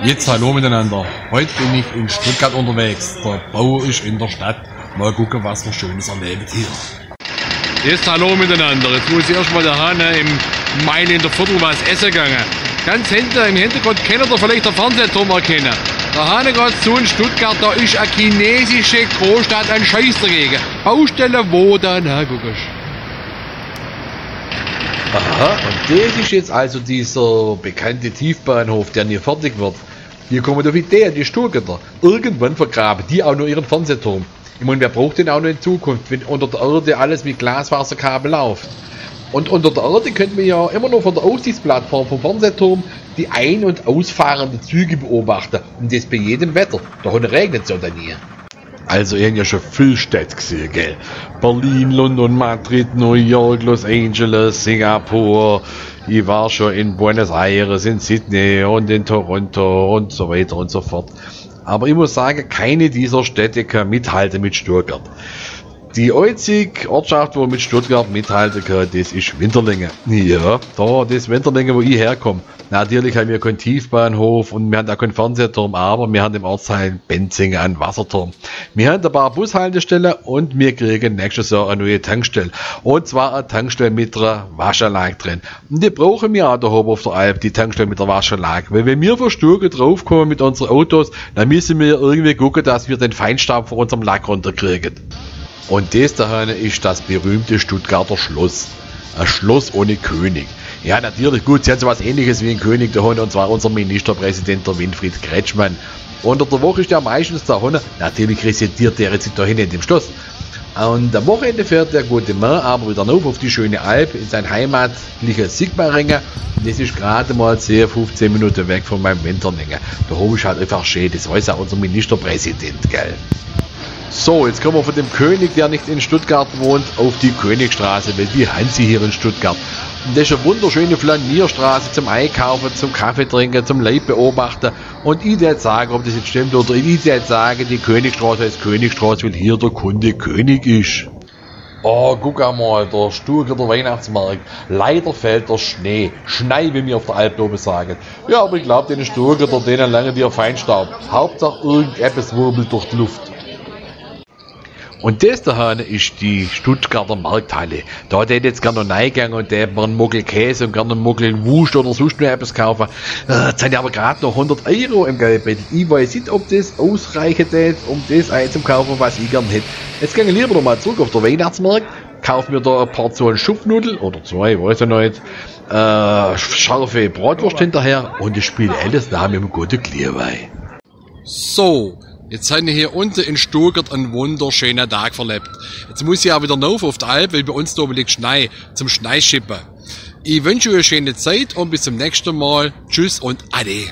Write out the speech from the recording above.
Jetzt hallo miteinander. Heute bin ich in Stuttgart unterwegs. Der Bau ist in der Stadt. Mal gucken, was wir Schönes erleben hier. Jetzt hallo miteinander. Jetzt muss ich erstmal der Hahn im Mailänder Viertel was essen gegangen. Ganz hinten im Hintergrund kennt ihr vielleicht den Fernsehturm erkennen. Der Hahn geht zu in Stuttgart, da ist eine chinesische Großstadt, ein Scheiß dagegen. Baustelle, wo da nachguckst. Aha, und das ist jetzt also dieser bekannte Tiefbahnhof, der nie fertig wird. Hier kommen auf Idee, die Stuttgarter. Irgendwann vergraben die auch nur ihren Fernsehturm. Ich meine, wer braucht den auch noch in Zukunft, wenn unter der Erde alles mit Glasfaserkabel läuft? Und unter der Erde könnte man ja immer noch von der Aussichtsplattform vom Fernsehturm die ein- und ausfahrenden Züge beobachten. Und das bei jedem Wetter. Da regnet es ja dann nie. Also, ich habe ja schon viel Städte gesehen, gell? Berlin, London, Madrid, New York, Los Angeles, Singapur. Ich war schon in Buenos Aires, in Sydney und in Toronto und so weiter und so fort. Aber ich muss sagen, keine dieser Städte kann mithalten mit Stuttgart. Die einzige Ortschaft, wo mit Stuttgart mithalten kann, das ist Winterlingen. Ja, da, das Winterlingen, wo ich herkomme. Natürlich haben wir keinen Tiefbahnhof und wir haben auch keinen Fernsehturm, aber wir haben im Ortsteil Benzingen einen Wasserturm. Wir haben ein paar Bushaltestellen und wir kriegen nächstes Jahr eine neue Tankstelle. Und zwar eine Tankstelle mit einer Waschanlage drin. Und die brauchen wir auch da oben auf der Alp, die Tankstelle mit der Waschanlage. Weil wenn wir von Stuttgart draufkommen mit unseren Autos, dann müssen wir irgendwie gucken, dass wir den Feinstaub von unserem Lack runterkriegen. Und das daheim ist das berühmte Stuttgarter Schloss. Ein Schloss ohne König. Ja, natürlich, gut, sie hat so was Ähnliches wie ein König daheim, und zwar unser Ministerpräsident, der Winfried Kretschmann. Unter der Woche ist der meistens daheim. Natürlich residiert der jetzt da hinten in dem Schloss. Und am Wochenende fährt der gute Mann aber wieder auf die schöne Alp in sein heimatliches Sigmaringen. Das ist gerade mal 10-15 Minuten weg von meinem Winterlingen. Da oben ist halt einfach schön, das weiß auch unser Ministerpräsident, gell. So, jetzt kommen wir von dem König, der nicht in Stuttgart wohnt, auf die Königstraße, weil die haben sie hier in Stuttgart. Und das ist eine wunderschöne Flanierstraße zum Einkaufen, zum Kaffee trinken, zum Leib beobachten. Und ich werde sagen, ob das jetzt stimmt oder ich werde sagen, die Königstraße heißt Königstraße, weil hier der Kunde König ist. Oh, guck einmal, der Stuttgarter Weihnachtsmarkt. Leider fällt der Schnee. Schnei, wie wir auf der Alp oben sagen. Ja, aber ich glaube, den Stuttgarter, denen lange dir Feinstaub. Hauptsache irgendetwas wirbelt durch die Luft. Und das daheim ist die Stuttgarter Markthalle. Da hätte ich jetzt gerne noch reingegangen und da hätte man einen Muggel Käse und gerne einen Muggel Wurst oder sonst noch etwas kaufen. Jetzt habe ich aber gerade noch 100 € im Geldbeutel. Ich weiß nicht, ob das ausreichen wird, um das einzukaufen, was ich gerne hätte. Jetzt gehe ich lieber noch mal zurück auf den Weihnachtsmarkt, kaufe mir da eine Portion Schupfnudeln oder zwei, weiß ich noch nicht, scharfe Bratwurst hinterher und ich spiele alles da mit einem guten Glühwein. So. Jetzt haben wir hier unten in Stuttgart einen wunderschönen Tag verlebt. Jetzt muss ich auch wieder rauf auf die Alp, weil bei uns da oben liegt Schnee, zum Schneeschippen. Ich wünsche euch eine schöne Zeit und bis zum nächsten Mal. Tschüss und Ade.